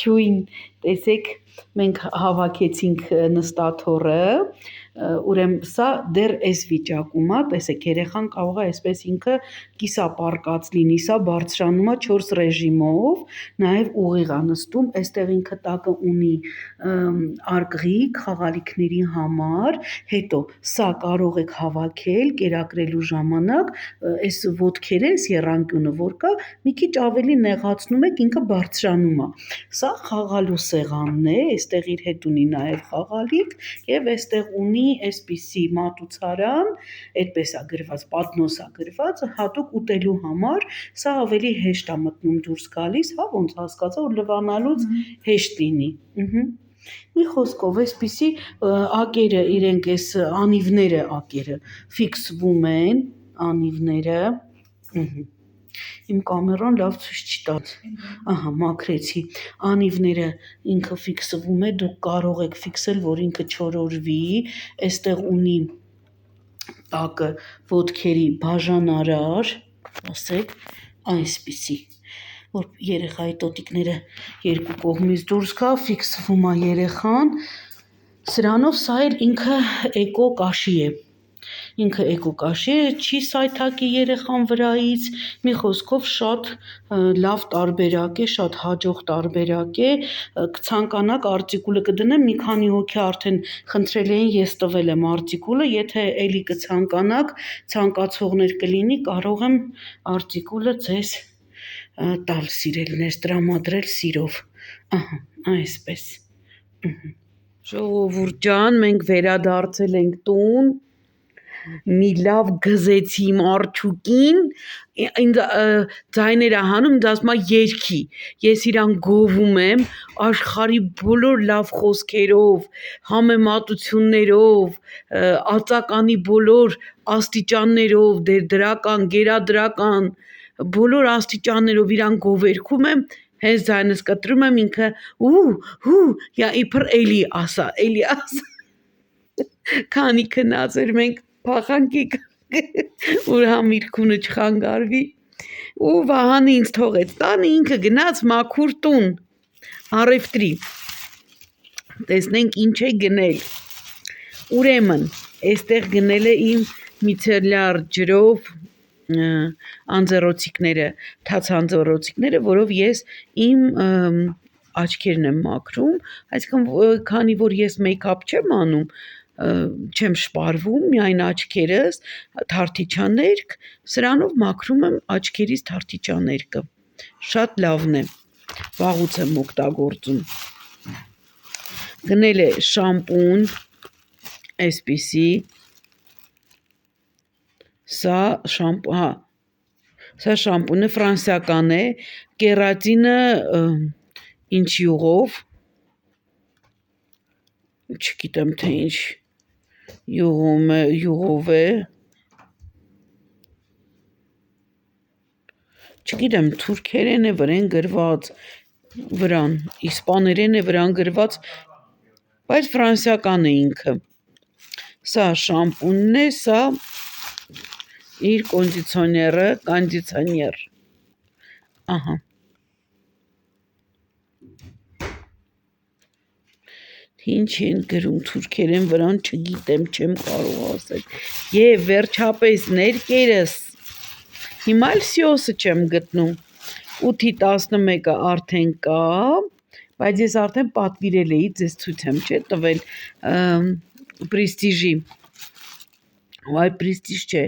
ողջույն, տեսեք, մենք հավաքեցինք նստաթոռը, ուրեմն սա դեռ այս վիճակում է, տեսեք, երեխան կարող է այսպես ինքը կիսապարկած լինի, սա բարձրանում է 4 ռեժիմով, նաև ուղիղ է նստում, այստեղ ինքը տակը ունի արգղիկ խաղալիքների համար, հետո սա կարող եք հավաքել կերակրելու ժամանակ, այս ոտքերը, այս եռանկյունը որ կա, մի քիչ ավելի նեղացնում եք, ինքը բարձրանում է, սա խաղալու սեղանն է, այստեղ իր հետ ունի նաև խաղալիք և այստեղ ունի այսպիսի մատուցարան, այդպես է գրված, պատնոս է գրված, հատուկ ուտելու համար, սա ավելի հեշտ է մտնում դուրս գալիս, հա ոնց հասկացա, որ լվանալուց հեշտ լինի, մի խոսքով այսպիսի ակերը իրենք այս անիվները ակերը ֆիքսվում են, անիվները, իմ կամերան լավ ցույց չի տալիս, ահա մաքրեցի, անիվները ինքը ֆիքսվում է, դուք կարող եք ֆիքսել, որ ինքը չորորվի, այստեղ ունի տակը ոտքերի բաժանարար, ասեք, այսպիսի, որ երեխայի տոտիկները երկու կողմից դուրս գա, ֆիքսվում է երեխան, սրանով սա էլ ինքը էկո կաշի է, չի սայթաքի երեխան վրայից, մի խոսքով շատ լավ տարբերակ է, շատ հաջող տարբերակ է, կցանկանաք արտիկուլը կդնեմ, մի քանի հոգի արդեն խնդրել էին, ես տվել եմ արտիկուլը, եթե էլի կցանկանաք, ցանկացողներ կլինի, կարող եմ արտիկուլը ձեզ տալ սիրելիներ, տրամադրել սիրով, ահա, այսպես, ժողովուրդ ջան, մենք վերադարձել ենք տուն, մի լավ գզեցի իմ արջուկին, ինձ ձայներ է հանում, ինձ ասում է երգի, ես իրան գովում եմ, աշխարհի բոլոր լավ խոսքերով, համեմատություններով, ածականի բոլոր աստիճաններով, դրական, գերադրական, բոլոր աստիճաններով իրան գովերգում եմ, հենց ձայնս կտրում եմ, ինքը իբր էլի ասա, քանի քնած էր, մենք փախանք որ համիրքունը չխանգարվի ու Վահանը ինձ թողեց տանը, ինքը գնաց մաքուր տուն, առևտրի, տեսնենք ինչ է գնել, ուրեմն, այստեղ գնել է իմ միցելյար ջրով անձեռոցիկները, թաց անձեռոցիկները, որով ես իմ աչքերն եմ մաքրում, այսինքն քանի որ ես մեյքափ չեմ անում, չեմ շպարվում, միայն աչքերս, թարթիչաներկ, սրանով մաքրում եմ աչքերիս թարթիչաներկը, շատ լավն է, վաղուց եմ օգտագործում, գնել է շամպուն, այսպիսի, սա շամպունը ֆրանսիական է, կերատինը ինչ յուղով, չգիտեմ թե ինչ յուղով է, չգիտեմ թուրքերեն է վրան գրված, իսպաներեն է վրան գրված, բայց ֆրանսիական է ինքը, սա շամպունն է, սա իր կոնդիցիոներ, ահա, ինչ են գրում թուրքերեն վրան չգիտեմ, չեմ կարող ասել, և վերջապես ներկերս, հիմա էլ սիոսը չեմ գտնում, 8-ի 11-ը արդեն կա, բայց ես արդեն պատվիրել էի, ձեզ ցույց եմ տվել պրիստիժի, այ պրիստիժ չէ,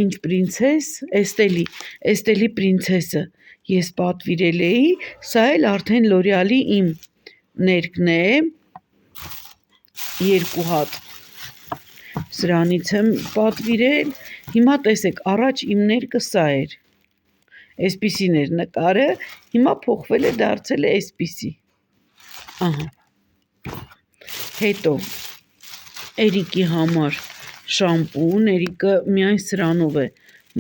ինչ պրինցես, էստելի պրինցեսը ես պատվիրել էի, սա էլ արդեն լորյալի իմ ներկն է, 2 հատ, սրանից եմ պատվիրել, հիմա տեսեք, առաջ իմ ներկը սա էր, այսպիսին էր նկարը, հիմա փոխվել է, դարձել է այսպիսի, ահա, հետո, Էրիկի համար շամպուն, Էրիկը միայն սրանով է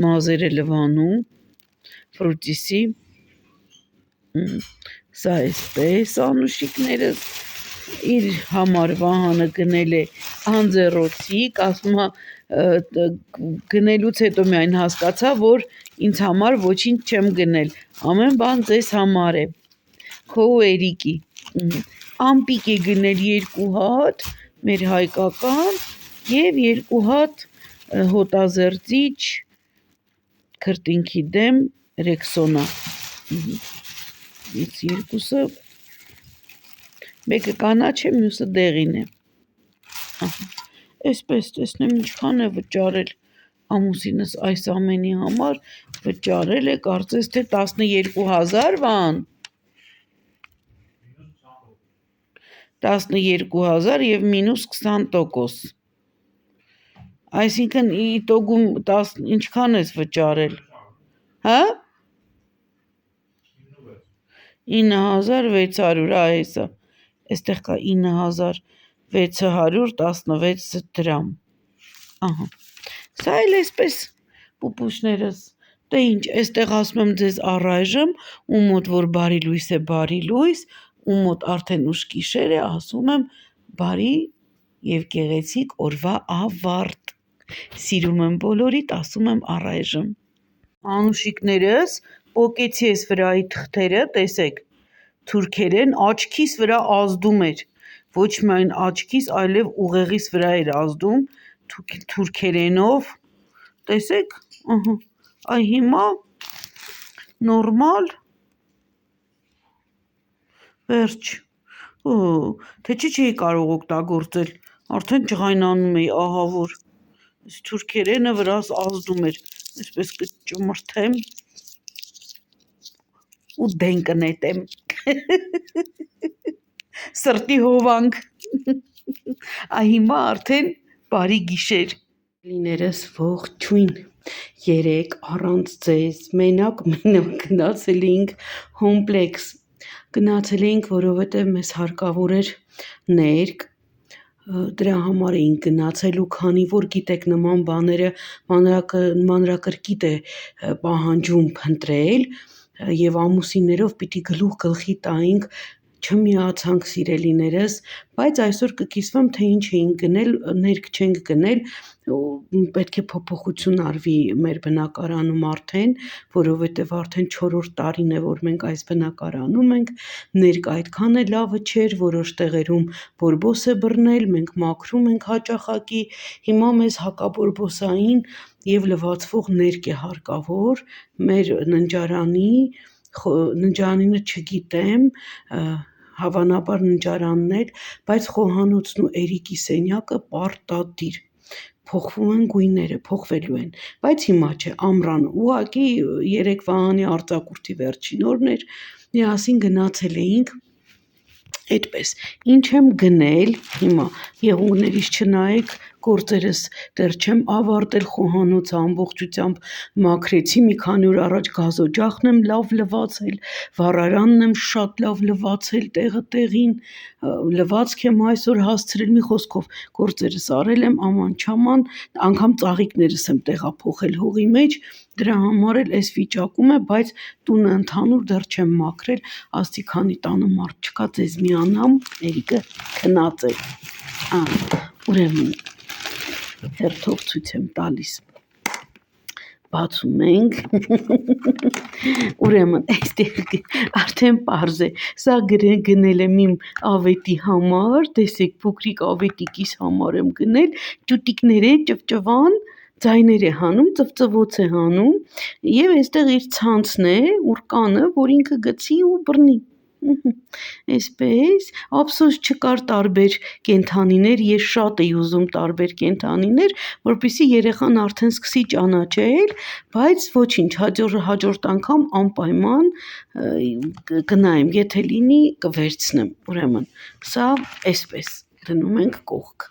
մազերը լվանում, ֆրուտիսի, սա այսպես անուշիկներս, իր համար Վահանը գնել է անձեռոցիկ, ասում է գնելուց հետո միայն հասկացա, որ ինձ համար ոչինչ չեմ գնել, ամեն բան ձեզ համար է, Քո ու Էրիկի։ Ամպիկ է գնել 2 հատ, մեր հայկական, եւ 2 հատ հոտազերծիչ քրտինքի դեմ Ռեքսոնա։ Այս երկուսը մեկը կանաչ է, մյուսը դեղին է։ Այսպես տեսնեմ ինչքան է վճարել ամուսինս այս ամենի համար, վճարել է կարծես թե 12,000 վան։ 12,000 եւ մինուս 20%։ Այսինքն իտոգում ինչքան ես վճարել։ Հա? 9,600, այսա։ Այստեղ կա 9,616 դրամ։ Ահա։ Սա էլ էսպես պուպուշներս։ Դե ինչ, այստեղ ասում եմ ձեզ առայժմ, ում մոտ որ բարի լույս է, բարի լույս, ում մոտ արդեն ուշ գիշեր է, ասում եմ բարի եւ գեղեցիկ օրվա ավարտ։ Սիրում եմ բոլորիդ, ասում եմ առայժմ։ Անուշիկներս, պոկեցի ես վրայի թղթերը, տեսեք, թուրքերեն աչքիս վրա ազդում էր, ոչ միայն աչքիս, այլև ուղեղիս վրա էր ազդում, թուրքերենով, տեսեք, այ հիմա նորմալ, վերջ, թե չէի կարող օգտագործել, արդեն ջղայնանում էի, ահա որ, թուրքերենը վրաս ազդում էր, այսպես կճմրթեմ ու դեն կնետեմ, սրտի հովանք, հիմա արդեն բարի գիշեր, լիներս ողջույն, երեկ առանց ձեզ, մենակ գնացել էինք հոմպլեքս, գնացել էինք, որովհետև մեզ հարկավոր էր ներք, դրա համար էինք գնացել ու քանի որ գիտեք նման բաները մանրակրկիտ է պահանջում փնտրել եւ ամուսիններով պիտի գլուխ գլխի տայինք, չմիացանք սիրելիներս, բայց այսօր կկիսվեմ, թե ինչ էինք գնել, ներք չենք գնել, պետք է փոփոխություն արվի մեր բնակարանում արդեն, որովհետև արդեն 4-րդ տարին է, որ մենք այս բնակարանում ենք, ներք այդքան է լավը չէր, որոշ տեղերում բորբոս է բռնել, մենք մաքրում ենք հաճախակի, հիմա մեզ հակաբորբոսային եւ լվացվող ներք է հարկավոր, մեր ննջարանինը չգիտեմ, հավանաբար ննջարանն էլ, բայց խոհանոցն ու Էրիկի սենյակը պարտադիր, փոխվում են գույները, փոխվելու են, բայց հիմա չէ, ամռան, ուղղակի երեկ Վահանի արձակուրդի վերջին օրն էր, միասին գնացել էինք, այդպես, ինչ եմ գնել հիմա, եղունգներիս չնայեք, գործերս դեռ չեմ ավարտել, խոհանոցը ամբողջությամբ մաքրեցի, մի քանի օր առաջ գազօջախն եմ լավ լվացել, վառարանն եմ շատ լավ լվացել տեղը տեղին, լվացք եմ այսօր հասցրել, մի խոսքով գործերս արել եմ, աման չաման, անգամ ծաղիկներս եմ տեղափոխել հողի մեջ, դրա համար էլ այս վիճակում է, բայց տունը ընդհանուր դեռ չեմ մաքրել, ասի քանի տանը մարդ չկա, ձեզ միանամ, Էրիկը քնած է, ուրեմն հերթով ցույց եմ տալիս, բացում ենք, ուրեմն այստեղ արդեն պարզ է, սա գնել եմ իմ ավետի համար, տեսեք փոքրիկ ավետիկիս համար եմ գնել, ճուտիկներ է ճվճվան, ձայներ է հանում, ծվծվոց է հանում եւ այստեղ իր ցանցն է, ուրկանը, որ ինքը գցի ու բռնի, այսպես, ափսոս չկար տարբեր կենթանիներ, ես շատ էի ուզում տարբեր կենթանիներ, որպեսզի երեխան արդեն սկսի ճանաչել, բայց ոչինչ, հաջորդ անգամ անպայման կնայեմ, եթե լինի կվերցնեմ, ուրեմն, սա այսպես, դնում ենք կողք,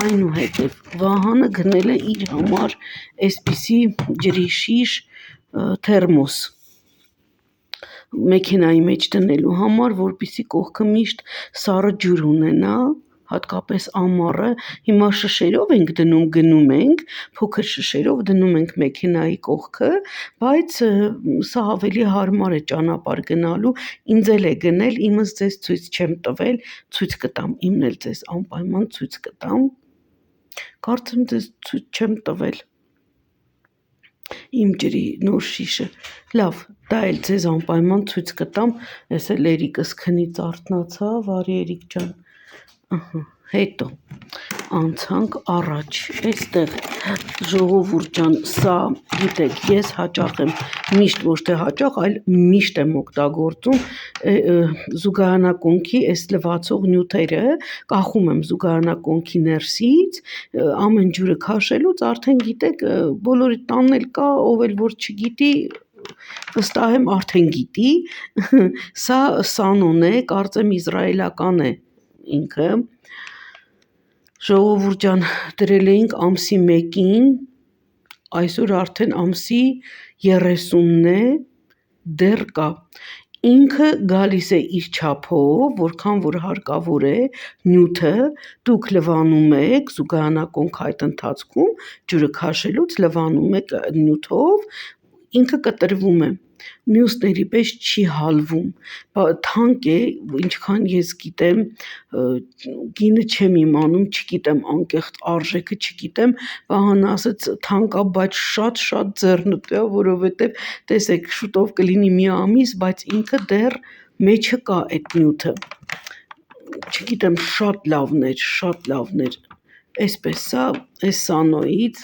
այնուհետև Վահանը գնել է իր համար այսպիսի ջրի շիշ թերմոս, մեքենայի մեջ դնելու համար, որպեսզի կողքը միշտ սառը ջուր ունենա, հատկապես ամառը, հիմա շշերով ենք դնում, գնում ենք, փոքր շշերով դնում ենք մեքենայի կողքը, բայց սա ավելի հարմար է ճանապարհ գնալու, ինձ էլ է գնել, իմս ձեզ ցույց չեմ տվել, ցույց կտամ, իմն էլ ձեզ անպայման ցույց կտամ, կարծեմ ձեզ ցույց չեմ տվել, Իմ ջրի նոր շիշը, լավ, դա էլ ձեզ անպայման ցույց կտամ, ես էլ Երիկս քնից արթնացա, վարի Երիկ ջան, հետո անցանք առաջ, այստեղ ժողովուրդ ջան, սա գիտեք, ես հաճախ եմ, միշտ ոչ թե հաճախ, այլ միշտ եմ օգտագործում զուգահանակոնքի այս լվացող նյութերը, կախում եմ զուգահանակոնքի ներսից, ամեն ջուրը քաշելուց արդեն գիտեք, բոլորի տանն էլ կա, ով էլ որ չգիտի, վստահ եմ արդեն գիտի, սա Սանոն է, կարծեմ իսրայելական է ինքը, ժողովուրդ ջան, դրել էինք ամսի 1-ին, այսօր արդեն ամսի 30-ն է, դեռ կա, ինքը գալիս է իր չափով, որքան որ հարկավոր է նյութը, դուք լվանում եք զուգահանակոնք այդ ընթացքում, ջուրը քաշելուց լվանում եք նյութով, ինքը կտրվում է, մյուսների պես չի հալվում, թանկ է, ինչքան ես գիտեմ, գինը չեմ իմանում, չգիտեմ անկեղծ արժեքը չգիտեմ, Վահանը ասեց թանկ է, բայց շատ ձեռնտու է, որովհետև տեսեք շուտով կլինի մի ամիս, բայց ինքը դեռ մեջը կա այդ նյութը, չգիտեմ շատ լավն էր, այսպես սա, այս Սանոյից,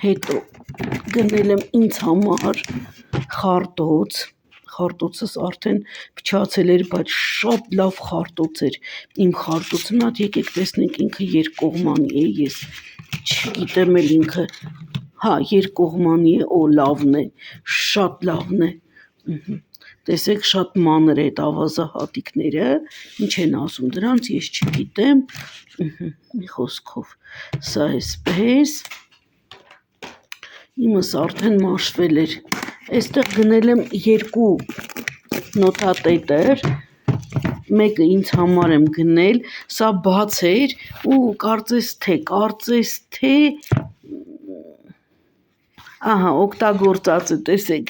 հետո գնել եմ ինձ համար խարտոց, խարտոցս արդեն փչացել էր, բայց շատ լավ խարտոց էր, իմ խարտոցն հատ եկեք տեսնենք ինքը երկկողմանի է, ես չգիտեմ էլ ինքը, երկկողմանի է, լավն է, շատ լավն է, տեսեք շատ մանր է այդ ավազահատիկները, ինչ են ասում դրանց, ես չգիտեմ, մի խոսքով, սա այսպես, իմս արդեն մաշվել էր, այստեղ գնել եմ 2 նոթատետր, մեկը ինձ համար եմ գնել, սա բաց էր ու կարծես թե, օգտագործած է, տեսեք,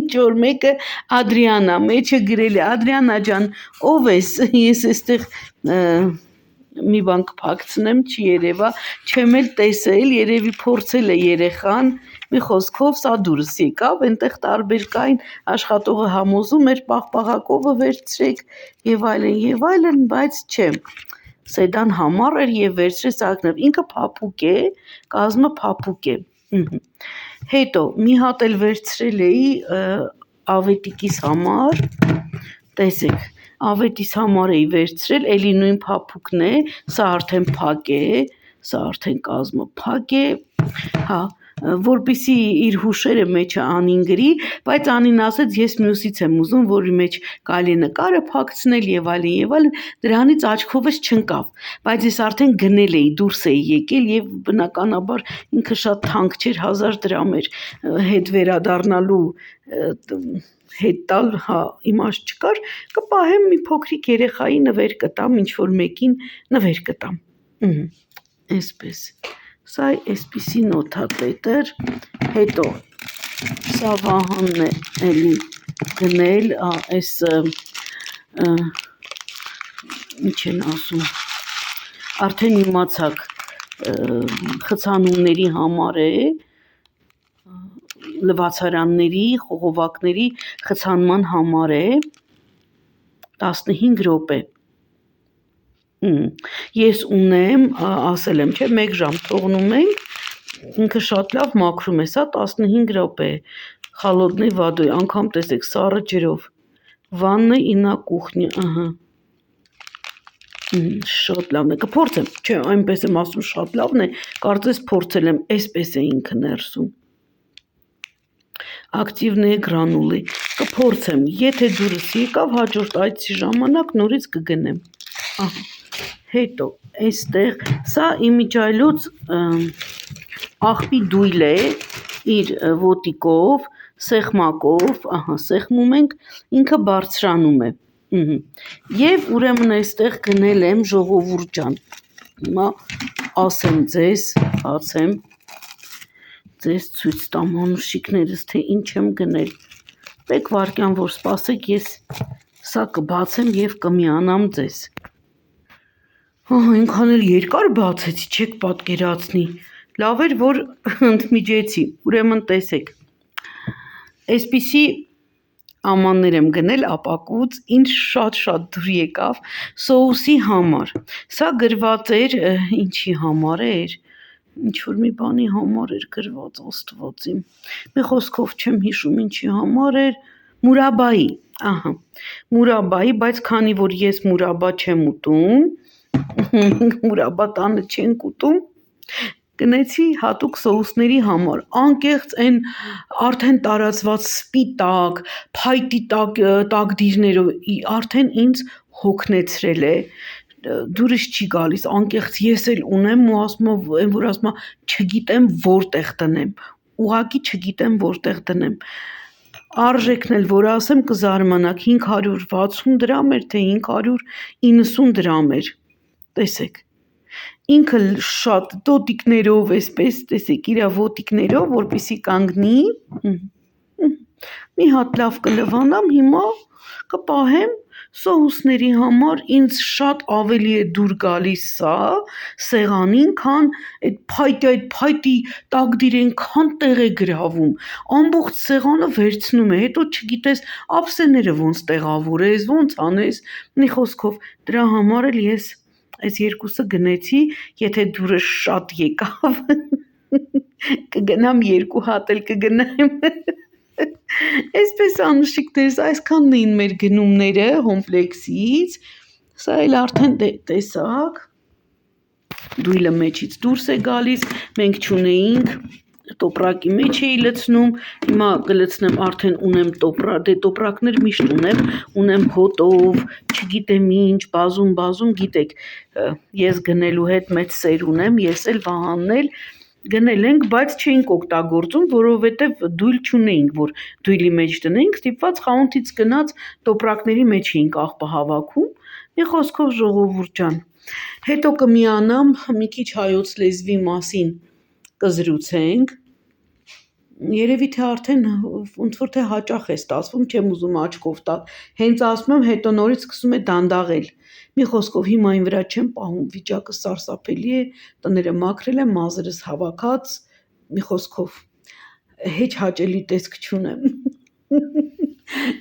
ինչ որ մեկը Ադրիանա, մեջը գրել է, Ադրիանա ջան, ով ես, ես այստեղ մի բան կփակցնեմ, չի երևա, չեմ էլ տեսել, երևի փորձել է երեխան, մի խոսքով սա դուրս եկավ, այնտեղ տարբեր կային, աշխատողը համոզում էր պաղպաղակովը վերցրեք եւ այլն, բայց չէ, Սեդան համառ էր եւ վերցրեց ակնավ, ինքը փափուկ է, կազմը փափուկ է, հետո մի հատ էլ վերցրել էի ավետիկիս համար, տեսեք, ավետիս համար էի վերցրել, էլի նույն փափուկն է, սա արդեն փակ է, սա արդեն կազմը փակ է, որպեսի իր հուշերը մեջը Անին գրի, բայց Անին ասեց, ես մյուսից եմ ուզում, որի մեջ կարելի նկարը փակցնել եւ այլն, դրանից աչքովս չընկավ, բայց ես արդեն գնել էի, դուրս էի եկել եւ բնականաբար ինքը շատ թանկ չէր, 1000 դրամ էր, հետ վերադառնալու հետ տալ, իմաստ չկար, կպահեմ մի փոքրիկ երեխայի նվեր կտամ, ինչ որ մեկին նվեր կտամ, այսպես, սա այսպիսի նոթատետր, հետո սա Վահանն է էլի գնել, այս ինչ են ասում, արդեն իմացակ խցանումների համար է, լվացարանների, խողովակների խցանման համար է, 15 րոպե, ես ունեմ, ասել եմ, չէ, 1 ժամ թողնում ենք, ինքը շատ լավ մաքրում է, սա 15 րոպե, խալոդնի վադոյ, անգամ տեսեք, սառը ջրով, վաննա ինա կուխնյա, շատ լավն է, կփորձեմ, չէ, այնպես եմ ասում, շատ լավն է, կարծես փորձել եմ, այսպես է ինքը ներսում, ակտիվն է գրանուլի, կփորձեմ, եթե դուրս եկավ, հաջորդ այցի ժամանակ նորից կգնեմ, հետո, այստեղ, սա իմիջայլոց աղբի դույլ է, իր ոտիկով, սեղմակով, սեղմում ենք, ինքը բարձրանում է, և ուրեմն այստեղ գնել եմ ժողովուրդ ջան, հիմա ասեմ ձեզ, բացեմ, ձեզ ցույց տամ անուշիկներս, թե ինչ եմ գնել, մեկ վարկյան որ սպասեք, ես սա կբացեմ և կմիանամ ձեզ, այնքան էլ երկար բացեցի, չեք պատկերացնի, լավ էր, որ ընդմիջեցի, ուրեմն տեսեք, այսպիսի ամաններ եմ գնել ապակուց, ինձ շատ դուր եկավ սոուսի համար, սա գրված էր, ինչի համար էր, ինչ-որ մի բանի համար էր գրված, աստվածիմ, մի խոսքով չեմ հիշում ինչի համար էր, մուրաբայի, մուրաբայի, բայց քանի որ ես մուրաբա չեմ ուտում, մուրաբա տանը չենք ուտում, գնեցի հատուկ սոուսների համար, անկեղծ են արդեն տարածված սպիտակ, փայտի տակդիրներով, արդեն ինձ հոգնեցրել է, դուրս չի գալիս, անկեղծ ես էլ ունեմ ու ասում եմ, որ ասում չգիտեմ որտեղ դնեմ, ուղղակի չգիտեմ որտեղ դնեմ, արժեքն էլ որ ասեմ կզարմանաք 560 դրամ էր, թե 590 դրամ էր, տեսեք, ինքը շատ տոտիկներով էսպես, տեսեք, իրա ոտիկներով, որպեսի կանգնի, մի հատ լավ կլվանամ, հիմա կպահեմ, սոուսների համար ինձ շատ ավելի է դուր գալիս սա, սեղանին, քան այդ փայտի տակդիր ենքան տեղ է գրավում, ամբողջ սեղանը վերցնում է, հետո չգիտես ափսեները ոնց տեղավորես, ոնց անես, մի խոսքով, դրա համար էլ ես այս երկուսը գնեցի, եթե դուրը շատ եկավ, կգնամ 2 հատ էլ կգնեմ, այսպես անուշիկներս, այսքանն էին մեր գնումները հոմպլեքսից, սա էլ արդեն տեսակ, դույլը մեջից դուրս է գալիս, մենք չունեինք, տոպրակի մեջ էի լցնում, հիմա կլցնեմ արդեն ունեմ տոպրակներ միշտ ունեմ հոտով, չգիտեմ ինչ, բազում, գիտեք, ես գնելու հետ մեծ սեր ունեմ, ես էլ Վահանն էլ գնել ենք, բայց չէինք օգտագործում, որովհետև դույլ չունեինք, որ դույլի մեջ դնենք, ստիպված խանութից գնած տոպրակների մեջ էինք աղբը հավաքում, մի խոսքով ժողովուրդ ջան, հետո կմիանամ մի քիչ հայոց լեզվի մասին կզրուցենք, երևի թե արդեն ոնց որ թե հաճախ է ստացվում, չեմ ուզում աչքով տալ, հենց ասում եմ, հետո նորից սկսում է դանդաղել, մի խոսքով հիմա այն վրա չեմ պահում, վիճակը սարսափելի է, տները մաքրել եմ, մազերս հավաքած, մի խոսքով, հեչ հաճելի տեսք չունեմ,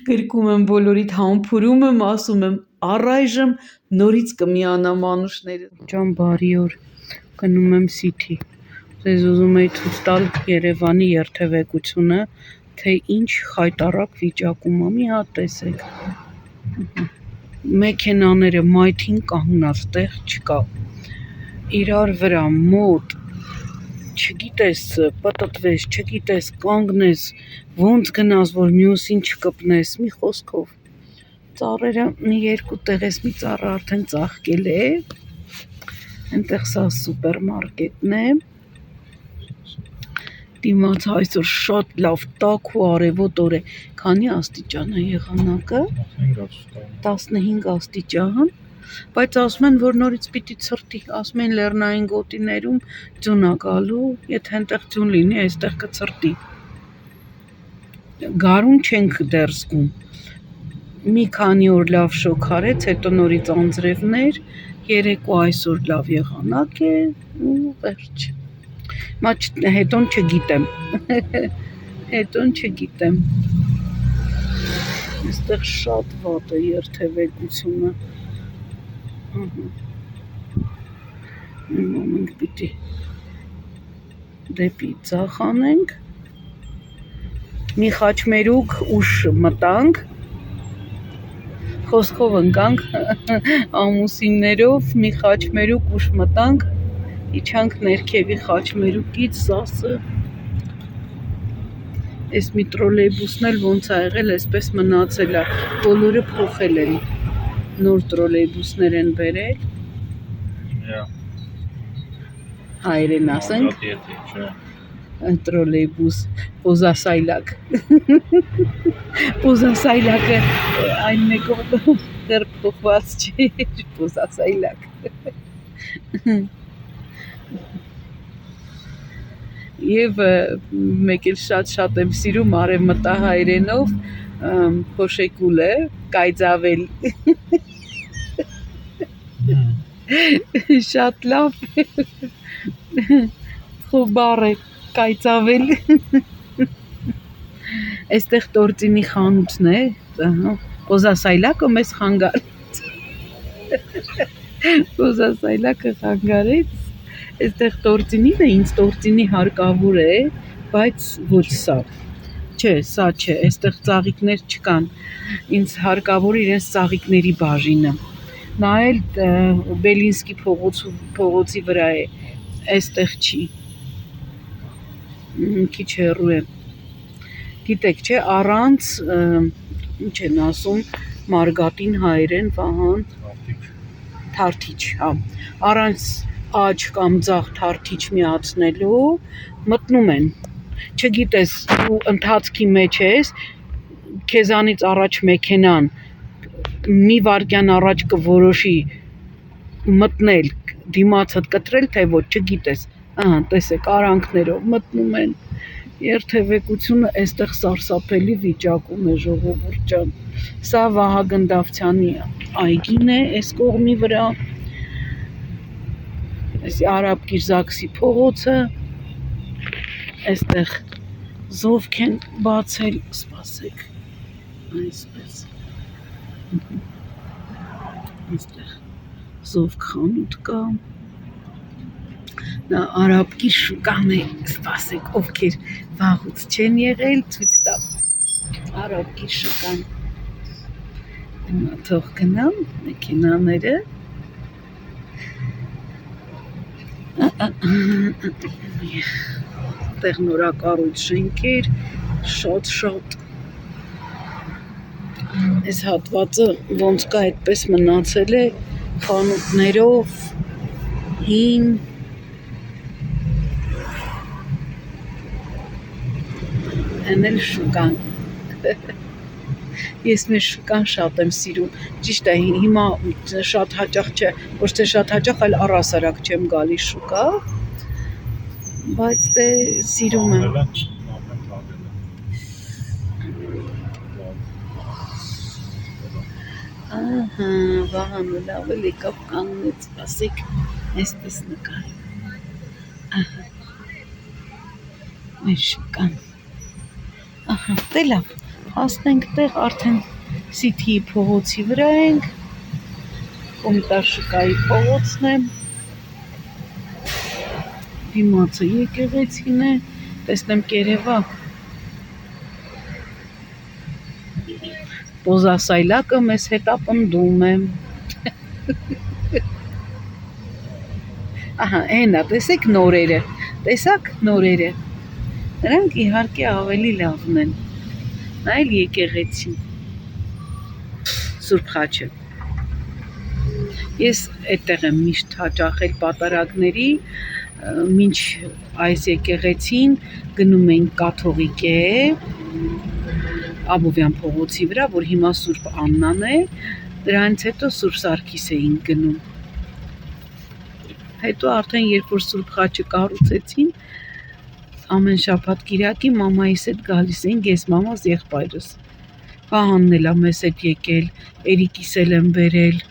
գրկում եմ բոլորիդ համբուրում եմ, ասում եմ, առայժմ նորից կմիանամ անուշները, ջան բարի օր, գնում եմ City, ձեզ ուզում էի ցույց տալ Երևանի երթևեկությունը, թե ինչ խայտառակ վիճակում է, մի հատ տեսեք, մեքենաները մայթին կանգնած տեղ չկա, իրար վրա մոտ, չգիտես պտտվես, չգիտես կանգնես, ոնց գնաս, որ մյուսին չկպնես, մի խոսքով, ծառերը մի 2 տեղես մի ծառը արդեն ծաղկել է, այնտեղ սա սուպերմարկետն է, դիմաց այսօր շատ լավ տաք ու արևոտ օր է, քանի աստիճան է եղանակը, 15 աստիճան, բայց ասում են, որ նորից պիտի ցրտի, ասում են լեռնային գոտիներում ձյուն ա գալու, եթե այնտեղ ձյուն լինի, այստեղ կցրտի, գարուն չենք դեռ զգում, մի քանի օր լավ շոգ արեց, հետո նորից անձրևներ, երեկո այսօր լավ եղանակ է ու վերջ, հետոն չգիտեմ, այստեղ շատ վատ է երթևեկությունը, մենք պիտի դեպի ձախ անենք, մի խաչմերուկ ուշ մտանք, խոսքով ընկանք ամուսիններով, մի խաչմերուկ ուշ մտանք, իջանք ներքևի խաչմերուկից սասը, այս մի տրոլեյբուսն էլ ոնց ա եղել, այսպես մնացել է, բոլորը փոխել են, նոր տրոլեյբուսներ են բերել, հայերեն ասենք, տրոլեյբուս, պոզասայլակը այն մեկով դեռ փոխված չէ, պոզասայլակ, և մեկ էլ շատ եմ սիրում արևմտահայերենով փոշեկուլը, կայձավել, շատ լավ, Խո բառ է կայծավել։ Այստեղ տորտինի խանութն է, Պոզասայլակը մեզ խանգարեց։ Պոզասայլակը խանգարեց։ Այստեղ տորտինին է, ինձ տորտինի հարկավոր է, բայց ոչ սա։ Չէ, սա չէ, այստեղ ծաղիկներ չկան։ Ինձ հարկավոր է իրենց ծաղիկների բաժինը։ Նա էլ Բելինսկի փողոցի վրա է, այստեղ չի։ Քիչ հեռու է։ Գիտեք, չէ, առանց ինչ են ասում մարգատին հայերեն Վահան թարթիչ, հա, առանց աջ կամ ձախ թարթիչ միացնելու մտնում են։ Չգիտես, դու ընթացքի մեջ ես, քեզանից առաջ մեքենան մի վայրկյան առաջ կորոշի մտնել, դիմացդ կտրել, թե ոչ, չգիտես։ Ահա, տեսեք, արանքներով մտնում են։ Երթևեկությունը այստեղ սարսափելի վիճակում է, ժողովուրդ ջան։ Սա Վահագն Դավթյանի այգին է, այս կողմի վրա։ Այս Արաբ Կիրզակսի փողոցը, այստեղ զովք են բացել, սպասեք, այսպես, այստեղ զովք խանութ կա, նա Արաբ Կիր շուկան է, սպասեք, ովքեր վաղուց չեն եղել, ցույց տամ, Արաբ Կիր շուկան, թող գնամ, մեքենաները, տեղ նորակառույց շենքեր, շատ այս հատվածը ոնց կա այդպես մնացել է խանութներով, հին, են էլ շուկան, ես մեր շուկան շատ եմ սիրում, ճիշտ է, հիմա շատ հաճախ չէ, ոչ թե շատ հաճախ, այլ առհասարակ չեմ գալիս շուկա, բայց դե սիրում եմ։ Ահա, Վահանը լավ էլ եկավ կանգնեց, ասեք, այսպես նկարի։ Ահա, մեր շուկան։ Ահա, դե լավ, հասնենք տեղ, արդեն Սիթիի փողոցի վրա ենք, Կոմիտար շուկայի փողոցն է, դիմացը եկեղեցին է, տեսնեմ կերևա, Պոզասայլակը մեզ հետապնդում է, ահա, հենա, տեսեք նորերը, տեսակ նորերը, նրանք իհարկե ավելի լավն են, նա էլ եկեղեցին, Սուրբ Խաչը, ես այդտեղ եմ միշտ հաճախել պատարագների, մինչ այս եկեղեցին գնում ենք կաթողիկե, Աբովյան փողոցի վրա, որ հիմա Սուրբ Աննան է, դրանից հետո Սուրբ Սարգիս էին գնում, հետո արդեն երբ որ Սուրբ Խաչը կառուցեցին, ամեն շաբաթ կիրակի մամայիս հետ գալիս էինք, ես մամաս եղբայրս, Վահանն էլ ա մեզ հետ եկել, Էրիկիս էլ եմ բերել,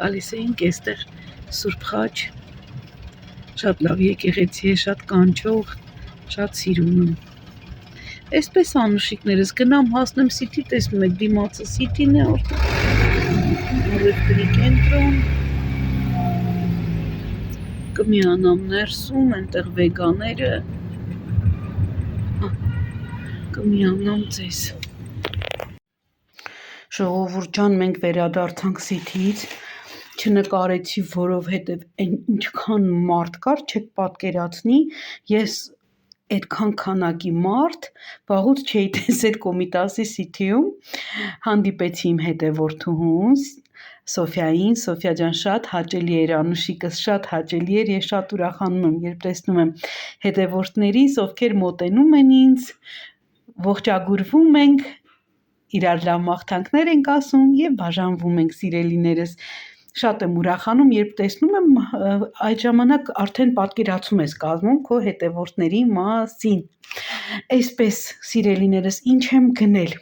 գալիս էինք այստեղ Սուրբ Խաչ, շատ լավ եկեղեցի է, շատ կանչող, շատ սիրում եմ։ Այսպես անուշիկներս գնամ հասնեմ Սիթի, տեսնում եք դիմացը Սիթին է, Օրենքների կենտրոն, կմիանամ ներսում, այնտեղ վեգաները, կմիանամ ձեզ։ Ժողովուրդ ջան, մենք վերադարձանք Սիթիից, չնկարեցի, որովհետև ինչքան մարդ կար, չեք պատկերացնի, ես այդքան քանակի մարդ, վաղուց չէի տեսել Կոմիտասի Սիթիում, հանդիպեցի իմ հետևորդուհուն, Սոֆիային, Սոֆիա ջան, շատ հաճելի էր անուշիկս, շատ հաճելի էր, ես շատ ուրախանում եմ, երբ տեսնում եմ հետևորդներիս, ովքեր մոտենում են ինձ, ողջագուրվում ենք, իրար լավ մաղթանքներ ենք ասում և բաժանվում ենք սիրելիներս, շատ եմ ուրախանում, երբ տեսնում եմ, այդ ժամանակ արդեն պատկերացում ես կազմում քո հետևորդների մասին, այսպես սիրելիներս ինչ եմ գնել,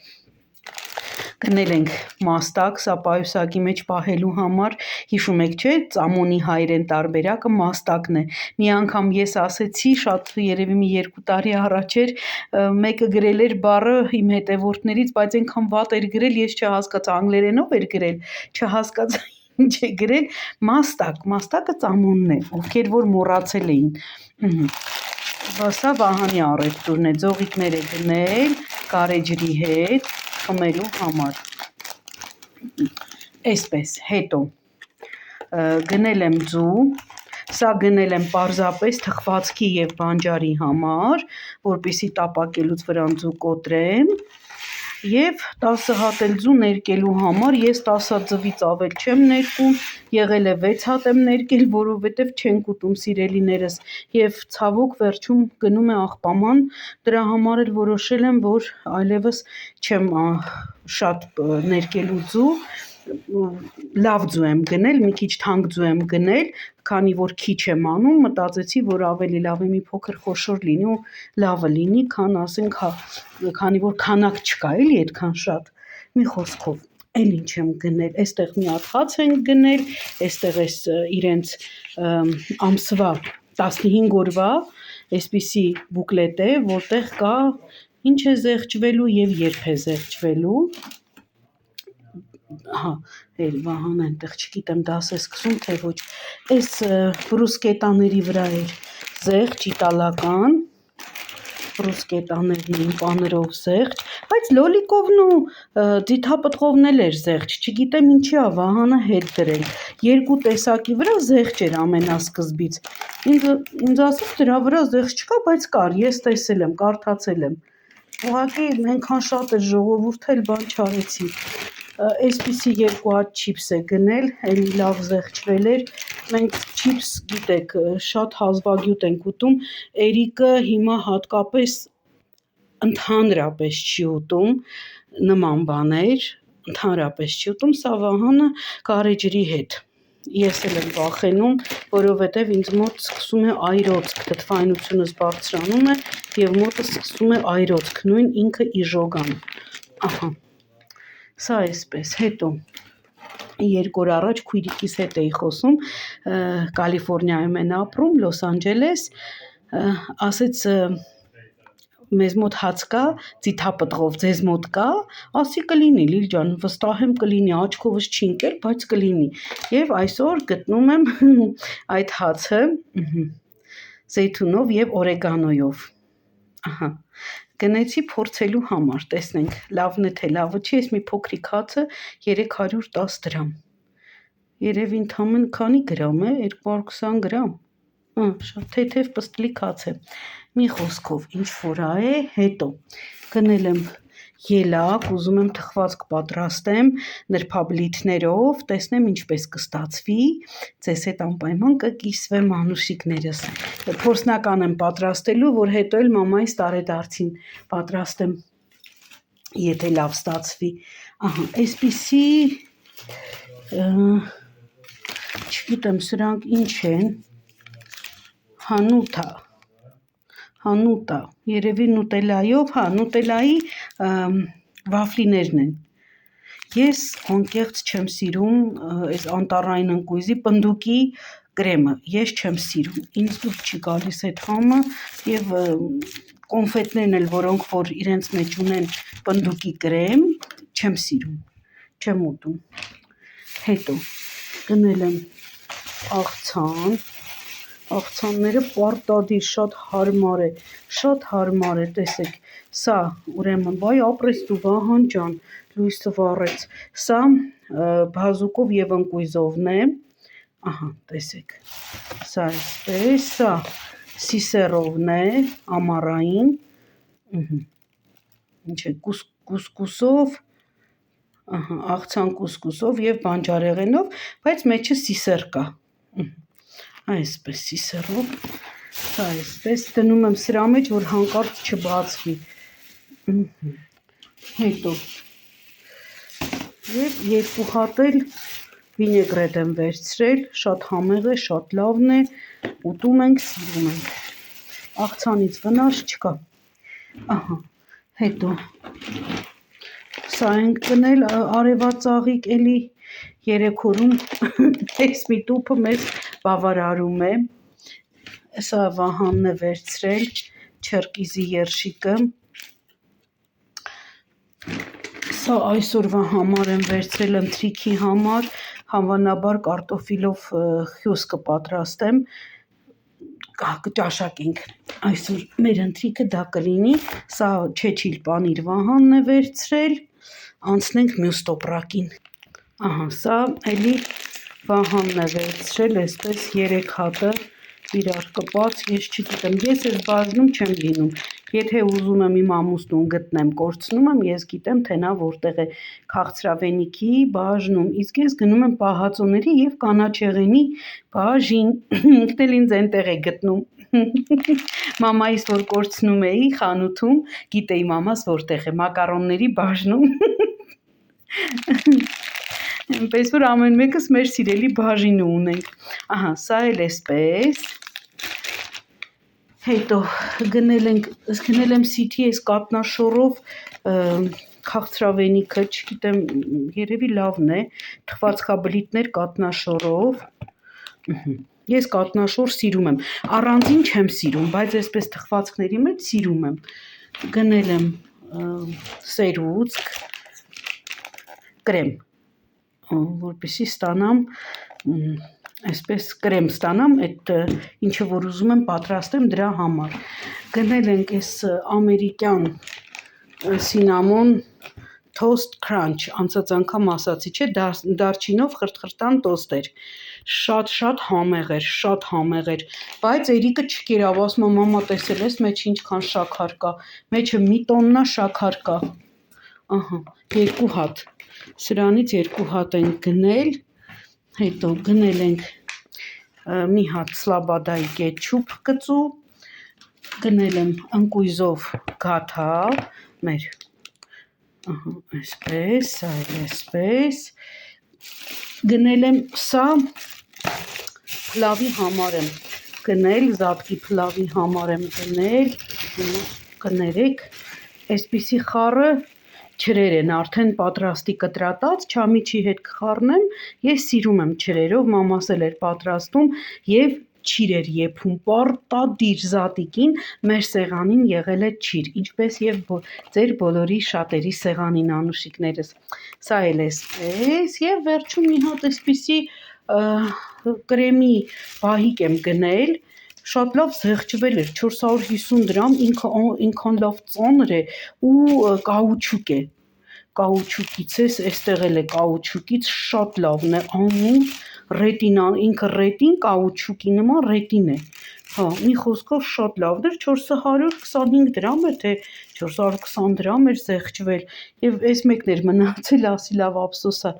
Գնել ենք մաստակ, սա պայուսակի մեջ պահելու համար, հիշում եք չէ, ծամոնի հայերեն տարբերակը մաստակն է, մի անգամ ես ասեցի, շատ երևի մի 2 տարի առաջ էր, մեկը գրել էր բառը իմ հետևորդներից, բայց այնքան վատ էր գրել, ես չհասկացա, անգլերենով էր գրել, չհասկացա ինչ է գրել, մաստակը ծամոնն է, ովքեր որ մոռացել էին, սա Վահանի առևտուրն է, ձողիկներ է գնել կարեջրի հետ, խմելու համար, այսպես, հետո գնել եմ ձու, սա գնել եմ պարզապես թխվածքի և բանջարի համար, որպեսզի տապակելուց վրան ձու կոտրեմ, և 10 հատ էլ ձու ներկելու համար, ես 10 հատ ձվից ավել չեմ ներկում, եղել է 6 հատ եմ ներկել, որովհետև չենք ուտում սիրելիներս, և ցավոք վերջում գնում է աղբաման, դրա համար էլ որոշել եմ, որ այլևս չեմ շատ ներկելու ձու, լավ ձու եմ գնել, մի քիչ թանկ ձու եմ գնել, քանի որ քիչ եմ անում, մտածեցի, որ ավելի լավ է մի փոքր խոշոր լինի ու լավը լինի, քան ասենք, քանի որ քանակ չկա էլի այդքան շատ, մի խոսքով, էլ ինչ եմ գնել, այստեղ մի հատ հաց ենք գնել, այստեղ էս իրենց ամսվա 15 օրվա, այսպիսի բուկլետ է, որտեղ կա ինչ է զեղչվելու և երբ է զեղչվելու, Վահան այնտեղ չգիտեմ դաս է սկսում թե ոչ, այս բրուսկետաների վրա էր զեղչ իտալական, բրուսկետաներն էին պաներով զեղչ, բայց լոլիկովն ու ձիթապտղովն էլ էր զեղչ, չգիտեմ ինչի ա Վահանը հետ դրել, 2 տեսակի վրա զեղչ էր ամենասկզբից, ինձ ասաց դրա վրա զեղչ չկա, բայց կար, ես տեսել եմ, կարդացել եմ, ուղղակի այնքան շատ էր ժողովուրդը էլ բան չարեցի, այսպիսի 2 հատ չիպս է գնել, էլի լավ զեղչվել էր, մենք չիպս գիտեք, շատ հազվագյուտ ենք ուտում, Էրիկը հիմա հատկապես ընդհանրապես չի ուտում, նման բաներ, ընդհանրապես չի ուտում, սա Վահանը կարեջրի հետ, ես էլ եմ վախենում, որովհետև ինձ մոտ սկսում է այրոցք, թթվայնությունս բարձրանում է և մոտս սկսում է այրոցք, նույն ինքը իժոգան, ահա, սա այսպես, հետո 2 օր առաջ քույրիկիս հետ էի խոսում, Կալիֆորնիայում են ապրում, Լոս Անջելես, ասեց մեզ մոտ հաց կա, ձիթապտղով, ձեզ մոտ կա, ասի կլինի Լիլ ջան, վստահ եմ կլինի, աչքովս չի ընկել, բայց կլինի, և այսօր գտնում եմ այդ հացը զեյթունով և օրեգանոյով, ահա, գնեցի փորձելու համար, տեսնենք, լավն է թե լավը չի, ես մի փոքրիկ հացը 310 դրամ, երևի ընդամենը քանի գրամ է, 220 գրամ, շատ թեթև պստլիկ հաց է, մի խոսքով, ինչ որ է, հետո, գնել եմ ելակ, ուզում եմ թխվածք պատրաստեմ, նրբաբլիթներով, տեսնեմ ինչպես կստացվի, ձեզ հետ անպայման կկիսվեմ անուշիկներս, փորձնական եմ պատրաստելու, որ հետո էլ մամայիս տարեդարձին պատրաստեմ, եթե լավ ստացվի, ահա, այսպիսի, չգիտեմ սրանք ինչ են, հանուտա, երևի նուտելայով, նուտելայի վաֆլիներն են, ես անկեղծ չեմ սիրում այս անտառային ընկույզի պնդուկի կրեմը, ես չեմ սիրում, ինձ դուր չի գալիս այդ համը և կոնֆետներն էլ, որոնք որ իրենց մեջ ունեն պնդուկի կրեմ, չեմ սիրում, չեմ ուտում, հետո գնել եմ աղցան, աղցանները պարտադիր, շատ հարմար է, տեսեք, սա ուրեմն, վայ ապրես դու Վահան ջան, լույսը վառեց, սա բազուկով և ընկույզովն է, ահա, տեսեք, սա այսպես, սա սիսերովն է, ամառային, ինչ է, կուսկուսով, աղցան կուսկուսով և բանջարեղենով, բայց մեջը սիսեր կա, այսպես սիսերով, սա այսպես, դնում եմ սրա մեջ, որ հանկարծ չբացվի, հետո, և 2 հատ էլ վինեգրետ եմ վերցրել, շատ համեղ է, շատ լավն է, ուտում ենք, սիրում ենք, աղցանից վնաս չկա, ահա, հետո, Սա ենք գնել արևածաղիկ էլի 3 օրում այս մի տուփը մեզ բավարարում է։ Սա Վահանն է վերցրել չերկիզի երշիկը։ Սա այսօրվա համար եմ վերցրել ընթրիքի համար, հավանաբար կարտոֆիլով խյուս կպատրաստեմ, կճաշակենք այսօր մեր ընթրիքը դա կլինի, սա չեչիլ պանիր Վահանն է վերցրել, անցնենք մյուս տոպրակին, ահա սա էլի Վահանն է վերցրել, այսպես 3 հատը իրար կպած, ես չգիտեմ, ես այս բաժնում չեմ լինում, եթե ուզում եմ իմ ամուսնուն գտնեմ, կորցնում եմ, ես գիտեմ, թե նա որտեղ է քաղցրավենիքի բաժնում, իսկ ես գնում եմ պահածոների և կանաչեղենի բաժին, ինքն էլ ինձ այնտեղ է գտնում, մամայիս որ կորցնում էի խանութում, գիտեի մամաս որտեղ է, մակարոնների բաժնում, այնպես որ ամեն մեկս մեր սիրելի բաժինը ունենք, ահա, սա էլ էսպես, հետո գնել եմ սիթի այս կատնաշորով քաղցրավենիքը, չգիտեմ, երևի լավն է, թխվածքաբլիթներ կատնաշորով, ես կատնաշոր սիրում եմ, առանձին չեմ սիրում, բայց այսպես թխվածքների մեջ սիրում եմ, գնել եմ սերուցք, կրեմ, որպեսզի ստանամ, այսպես կրեմ ստանամ, այդ ինչը որ ուզում եմ պատրաստեմ դրա համար, գնել ենք այս ամերիկյան սինամոն toast crunch, անցած անգամ ասացի, չէ, դարչինով խրթխրթան տոստեր, շատ համեղ էր, բայց Էրիկը չկերավ, ասում եմ, մամա տեսել ես մեջ ինչքան շաքար կա, մեջը մի տոննա շաքար կա, ահա, 2 հատ, սրանից 2 հատ ենք գնել, հետո գնել ենք մի հատ սլաբադայի կետչուպ կծու, գնել եմ ընկույզով գաթա, մեր, այսպես, սա էլ այսպես, գնել եմ սա փլավի համար եմ գնել, զատկի փլավի համար եմ գնել, կներեք, այսպիսի խառը չրեր են արդեն պատրաստի կտրատած, չամիչի հետ կխառնեմ, ես սիրում եմ չրերով, մամաս էլ էր պատրաստում և չիր էր եփում, պարտադիր զատիկին մեր սեղանին եղել է չիր, ինչպես և ձեր բոլորի շատերի սեղանին անուշիկներս, սա էլ էսպես և վերջում մի հատ այսպիսի կրեմի բահիկ եմ գնել, շատ լավ զեղչվել էր, 450 դրամ, ինքան լավ ծանր է ու կաուչուկ է, կաուչուկից է, այստեղ էլ է կաուչուկից, շատ լավն է, ամուր, ինքը ռետին կաուչուկի նման ռետին է, հա, մի խոսքով շատ լավն էր, 425 դրամ է, թե 420 դրամ էր զեղչվել, և այս մեկն էր մնացել, ասի լավ ափսոսա,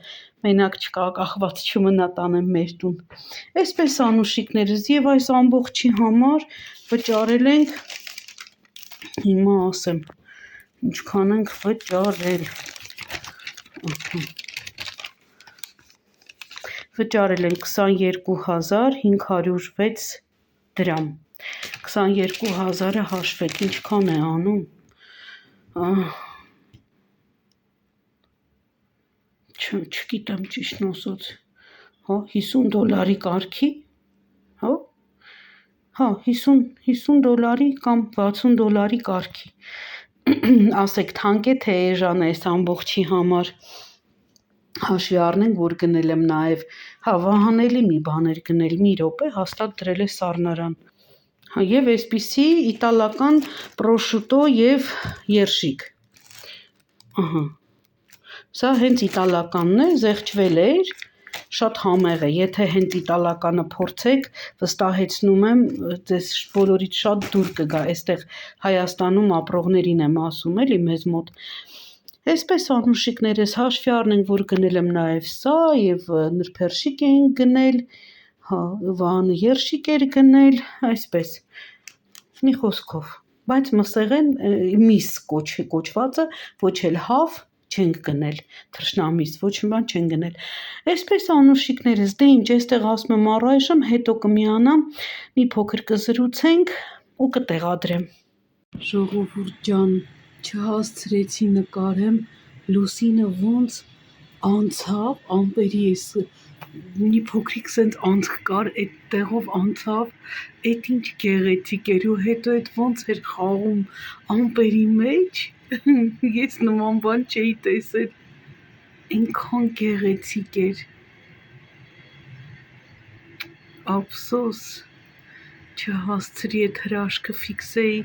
մենակ չկա, կախված չմնա տանեմ մեր տուն, այսպես անուշիկներս, և այս ամբողջի համար վճարել ենք, հիմա ասեմ, ինչքան ենք վճարել, վճարել ենք 22,506 դրամ, 22,000-ը հաշվեք, ինչքան է անում, չգիտեմ ճիշտն ասած, 50 դոլարի կարգի, հա, 50 դոլարի կամ 60 դոլարի կարգի, ասեք թանկ է թե էժան է այս ամբողջի համար, հաշվի առնենք, որ գնել եմ նաև, հա, Վահանելի մի բան էր գնել, մի րոպե, հաստատ դրել է սառնարան, և այսպիսի իտալական պրոշուտո և երշիկ, ահա, սա հենց իտալականն է, զեղչվել էր, շատ համեղ է, եթե հենց իտալականը փորձեք, վստահեցնում եմ, ձեզ բոլորից շատ դուր կգա, այստեղ Հայաստանում ապրողներին եմ ասում, էլի մեզ մոտ, այսպես անուշիկներս հաշվի առնենք, որ գնել եմ նաև սա և նրբերշիկ էինք գնել, Վահանը երշիկ էր գնել, այսպես, մի խոսքով, բայց մսեղեն միս կոչվածը, ոչ էլ հավ չենք գնել, թռչնամիս, ոչ մի բան չենք գնել, այսպես անուշիկներս, դե ինչ, այստեղ ասում եմ առայժմ, հետո կմիանամ, մի փոքր կզրուցենք ու կտեղադրեմ, ժողովուրդ ջան, չհասցրեցի նկարեմ, Լուսինը ոնց անցավ, ամպերի էս մի փոքրիկ սենց անցք կար, այդ տեղով անցավ, այդ ինչ գեղեցիկ էր ու հետո այդ ոնց էր խաղում ամպերի մեջ, ես նման բան չէի տեսել, այնքան գեղեցիկ էր, ափսոս չհասցրի այդ հրաշքը ֆիքսեի,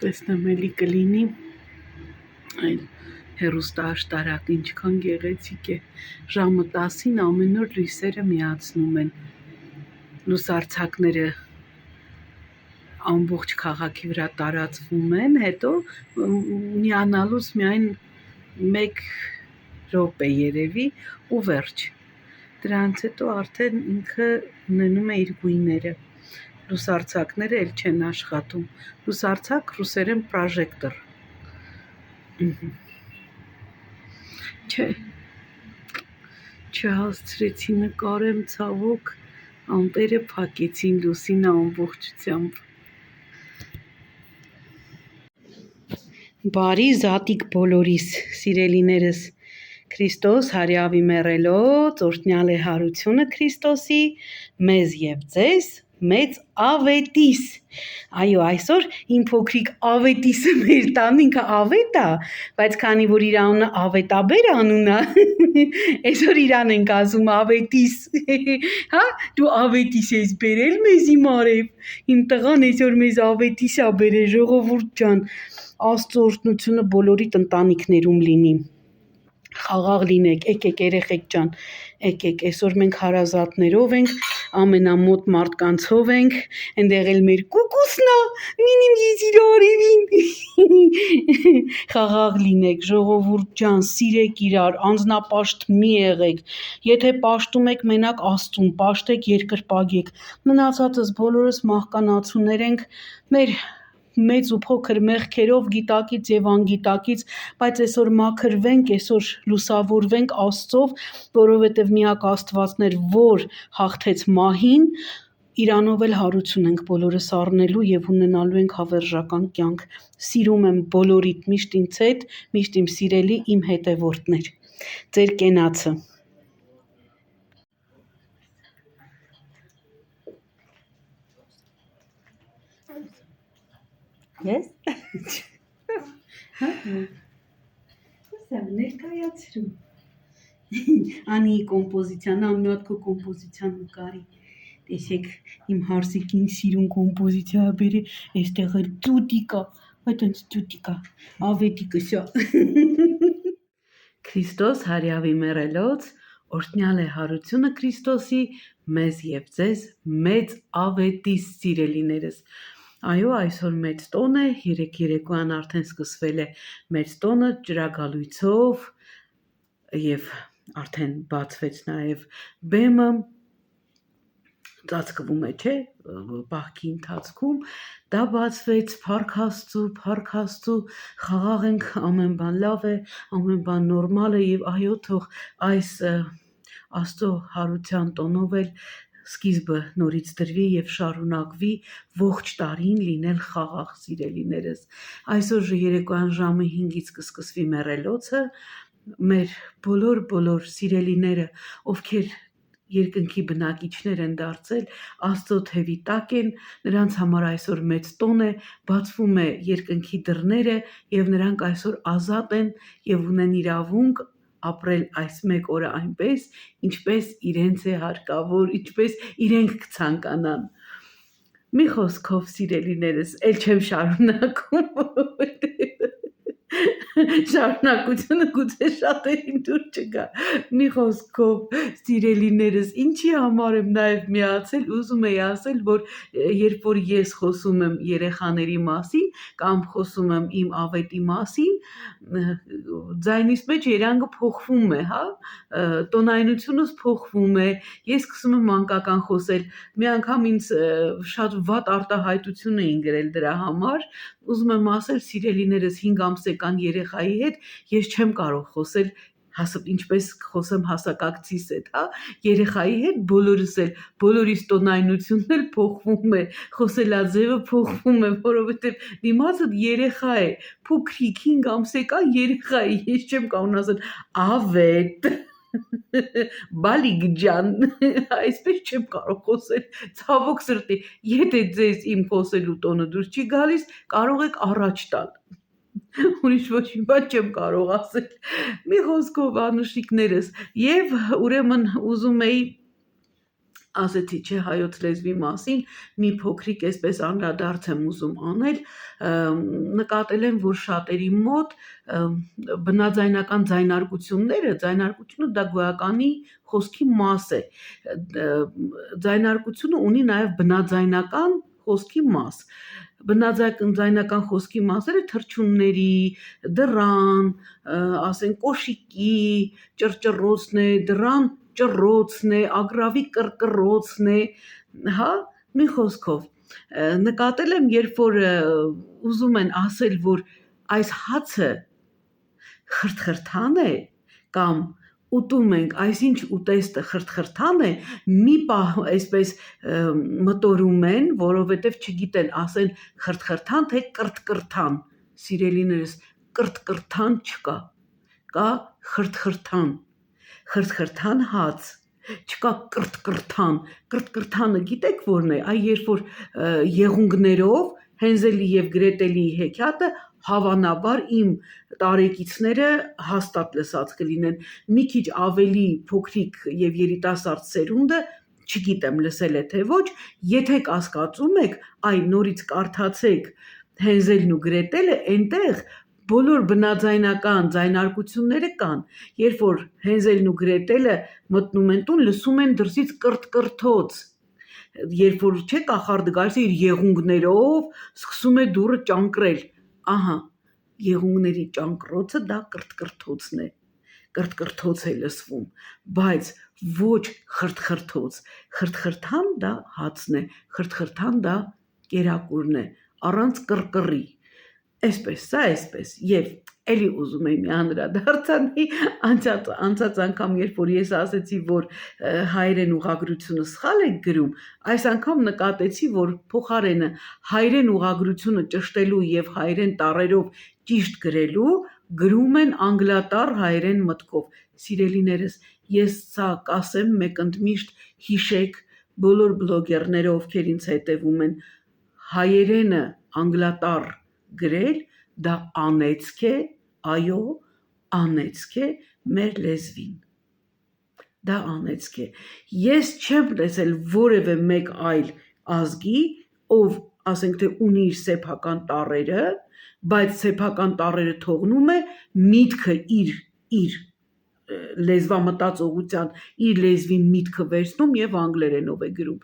տեսնեմ էլի կլինի, այլ հեռուստաաշտարակ ինչքան գեղեցիկ է, ժամը 10-ին ամեն օր լույսերը միացնում են, լուսարձակները ամբողջ քաղաքի վրա տարածվում են, հետո միանալուց միայն 1 րոպե երևի ու վերջ, դրանց հետո արդեն ինքը ունենում է իր գույները, լուսարձակները էլ չեն աշխատում, լուսարձակ ռուսերեն պրոժեկտոր, չհասցրեցի նկարեմ ցավոք, ամպերը փակեցին լուսինը ամբողջությամբ։ Բարի զատիկ բոլորիս, սիրելիներս, Քրիստոս հարյավի մեռելոց, օրհնյալ է հարությունը Քրիստոսի, մեզ և ձեզ, մեծ ավետիս, այո, այսօր իմ փոքրիկ ավետիսը մեր տան ինքը ավետ է, բայց քանի որ իր անունը ավետաբեր անուն է, այսօր իրան ենք ասում ավետիս, հա, դու ավետիս ես բերել մեզ իմ արև, իմ տղան այսօր մեզ ավետիս է բերել, ժողովուրդ ջան, Աստծո օրհնությունը բոլորիդ ընտանիքներում լինի, խաղաղ լինեք, եկեք երեխեք ջան, եկեք, այսօր մենք հարազատներով ենք, ամենամոտ մարդկանցով ենք, այնտեղ էլ մեր կուկուսն է, մինիմ ես իր արևին, խաղաղ լինեք, ժողովուրդ ջան, սիրեք իրար, անձնապաշտ մի եղեք, եթե պաշտում եք մենակ Աստծուն, պաշտեք երկրպագեք, մնացածս բոլորս մահկանացուներ ենք, մեր մեծ ու փոքր մեղքերով գիտակից եւ անգիտակից, բայց այսօր մաքրվենք, այսօր լուսավորվենք Աստծով, որովհետեւ միակ Աստվածն էր, որ հաղթեց մահին, իրանով էլ հարություն ենք բոլորս առնելու եւ ունենալու ենք հավերժական կյանք։ Սիրում եմ բոլորիդ միշտ ինձ հետ, միշտ իմ սիրելի իմ հետևորդներ։ Ձեր կենացը Yes? ներկայացրու։ Անի կոմպոզիցիան, մի հատ քո կոմպոզիցիան նկարի։ Տեսեք, իմ հարսիկին սիրուն կոմպոզիցիա բերի, այստեղ էլ տուտի կա, այտենց տուտի կա, ավետիկը սա։ Քրիստոս հարյավի մեռելոց, օրհնյալ է հարությունը Քրիստոսի, մեզ եւ ձեզ, մեծ ավետիս սիրելիներս։ Այո, այսօր մեծ տոն է, երեկոյան արդեն սկսվել է մեծ տոնը ջրագալույցով եւ արդեն բացվեց նաեւ բեմը, ծածկվում է, չէ, պահքի ընթացքում, դա բացվեց, փառք Աստծո, խաղաղ ենք, ամեն բան լավ է, ամեն բան նորմալ է եւ այո, թող այս Աստծո հարության տոնով էլ սկիզբը նորից դրվի եւ շարունակվի ողջ տարին լինել խաղաղ սիրելիներս։ Այսօր երեկոյան ժամը 5-ից կսկսվի մեռելոցը, մեր բոլոր սիրելիները, ովքեր երկնքի բնակիչներ են դարձել, Աստծո թևի տակ են, նրանց համար այսօր մեծ տոն է, բացվում է երկնքի դռները եւ նրանք այսօր ազատ են եւ ունեն իրավունք ապրել այս մեկ օրը այնպես, ինչպես իրենց է հարկավոր, ինչպես իրենք կցանկանան։ Մի խոսքով սիրելիներս, էլ չեմ շարունակում, շարունակությունը գուցե շատերին դուր չգա, մի խոսքով սիրելիներս, ինչի համար եմ նաև միացել, ուզում եի ասել, որ երբ որ ես խոսում եմ երեխաների մասին կամ խոսում եմ իմ ավետի մասին, ձայնիս մեջ երանգը փոխվում է, հա, տոնայնությունս փոխվում է, ես սկսում եմ մանկական խոսել, մի անգամ ինձ շատ վատ արտահայտություն էին գրել դրա համար, ուզում եմ ասել սիրելիներս 5 ամսեկան երեխայի հետ ես չեմ կարող խոսել ինչպես խոսեմ հասակակցիս հետ, հա, երեխայի հետ բոլորս էլ, բոլորիս տոնայնությունն էլ փոխվում է, խոսելաձևը փոխվում է, որովհետև դիմացը երեխա է, փոքրիկ 5 ամսեկան երեխա է, ես չեմ կարող ասել ավետ Բալիկ ջան, այսպես չեմ կարող խոսել, ցավոք սրտի, եթե ձեզ իմ խոսելու տոնը դուրս չի գալիս, կարող եք առաջ տալ, ուրիշ ոչ մի բան չեմ կարող ասել, մի խոսքով անուշիկներս, և ուրեմն ուզում էի ասեցի չէ հայոց լեզվի մասին, մի փոքրիկ այսպես անդրադարձ եմ ուզում անել, նկատել եմ, որ շատերի մոտ բնաձայնական ձայնարկությունը դա գոյականի խոսքի մաս է, ձայնարկությունը ունի նաև բնաձայնական խոսքի մաս, բնաձայնական խոսքի մասերը թռչունների, դռան, ասենք կոշիկի, ճռճռոցն է, դռան ճռոցն է, ագռավի կռկռոցն է, հա, մի խոսքով, նկատել եմ, երբ որ ուզում են ասել, որ այս հացը խրթխրթան է, կամ ուտում ենք, այսինչ ուտեստը խրթխրթան է, մի պահ այսպես մտորում են, որովհետև չգիտեն ասեն խրթխրթան, թե կրթկրթան, սիրելիներս, կրթկրթան չկա, կա խրթխրթան, խրթխրթան հաց, չկա կրթկրթանը գիտեք որն է, այ երբ որ եղունգներով Հենզելի և Գրետելի հեքիաթը հավանաբար իմ տարեկիցները հաստատ լսած կլինեն, մի քիչ ավելի փոքրիկ և երիտասարդ սերունդը չգիտեմ լսել է թե ոչ, եթե կասկածում եք, այ նորից կարդացեք Հենզելն ու Գրետելը, այնտեղ բոլոր բնաձայնական ձայնարկությունները կան, երբ որ Հենզելն ու Գրետելը մտնում են տուն, լսում են դրսից կրթկրթոց, երբ որ չէ կախարդը գալիս է իր եղունգներով, սկսում է դուռը ճանկռել, ահա, եղունգների ճանկռոցը դա կրթկրթոցն է, կրթկրթոց է լսվում, բայց ոչ խրթխրթոց, խրթխրթան դա հացն է, խրթխրթան դա կերակուրն է, առանց կռկռի, այսպես, սա այսպես, և էլի ուզում եմ մի անդրադարձ անեի, անցած անգամ, երբ որ ես ասեցի, որ հայերեն ուղղագրությունը սխալ եք գրում, այս անգամ նկատեցի, որ փոխարենը հայերեն ուղղագրությունը ճշտելու և հայերեն տառերով ճիշտ գրելու, գրում են անգլատառ հայերեն մտքով, սիրելիներս, ես սա կասեմ մեկ ընդմիշտ հիշեք բոլոր բլոգերները, ովքեր ինձ հետևում են, հայերենը անգլատառ գրել, դա անեծք է, այո, անեծք է մեր լեզվին, դա անեծք է, ես չեմ տեսել որևէ մեկ այլ ազգի, ով ասենք թե ունի իր սեփական տառերը, բայց սեփական տառերը թողնում է, միտքը իր լեզվամտածողության, իր լեզվի միտքը վերցնում և անգլերենով է գրում,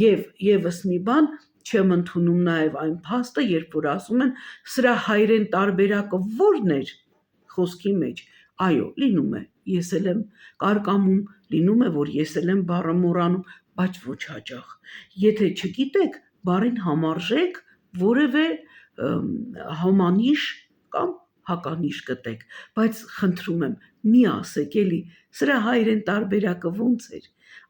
և ևս մի բան, չեմ ընդունում նաև այն փաստը, երբ որ ասում են, սրա հայերեն տարբերակը ո՞րն էր խոսքի մեջ, այո, լինում է, ես էլ եմ կարկամում, լինում է, որ ես էլ եմ բառը մոռանում, բայց ոչ հաճախ, եթե չգիտեք, բառին համարժեք որևէ հոմանիշ կամ հականիշ գտեք, բայց խնդրում եմ, մի ասեք էլի, սրա հայերեն տարբերակը ոնց էր,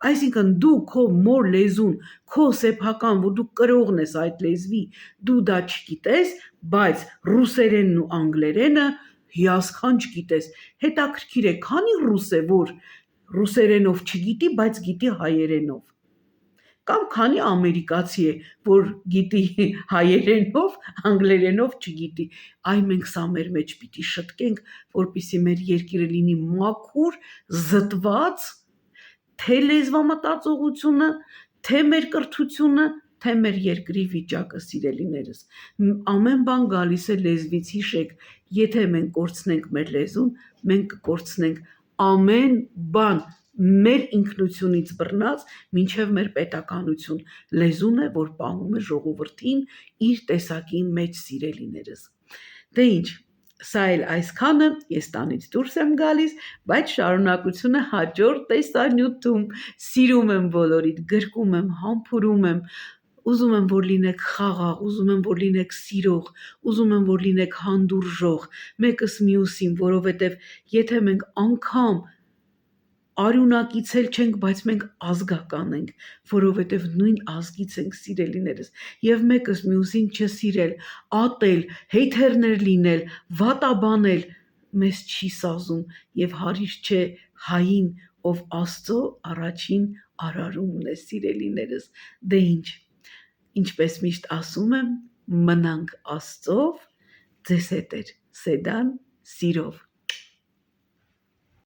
այսինքն դու քո մոր լեզուն, քո սեփական, որ դու կրողն ես այդ լեզվի, դու դա չգիտես, բայց ռուսերենն ու անգլերենը հիասքանչ գիտես, հետաքրքիր է, քանի ռուս է, որ ռուսերենով չգիտի, բայց գիտի հայերենով, կամ քանի ամերիկացի է, որ գիտի հայերենով, անգլերենով չգիտի, այ մենք սա մեր մեջ պիտի շտկենք, որպեսզի մեր երկիրը լինի մաքուր, զտված, թե լեզվամտածողությունը, թե մեր կրթությունը, թե մեր երկրի վիճակը, սիրելիներս, ամեն բան գալիս է լեզվից, հիշեք, եթե մենք կորցնենք մեր լեզուն, մենք կկորցնենք ամեն բան, մեր ինքնությունից բռնած մինչև մեր պետականություն, լեզուն է, որ պահում է ժողովրդին իր տեսակի մեջ, սիրելիներս, դե ինչ, սա էլ այսքանը, ես տանից դուրս եմ գալիս, բայց շարունակությունը հաջորդ տեսանյութում, սիրում եմ բոլորիդ, գրկում եմ, համբուրում եմ, ուզում եմ, որ լինեք խաղաղ, ուզում եմ, որ լինեք սիրող, ուզում եմ, որ լինեք հանդուրժող, մեկս մյուսին, որովհետև եթե մենք անգամ արյունակից էլ չենք, բայց մենք ազգական ենք, որովհետև նույն ազգից ենք սիրելիներս, եւ մեկս մյուսին չսիրել, ատել, հեյթերներ լինել, վատաբանել, մեզ չի սազում եւ հարիր չէ հային, ով Աստծո առաջին արարումն է, սիրելիներս, դե ինչ, ինչպես միշտ ասում եմ, մնանք Աստծով, ձեզ հետ է Սեդան, սիրով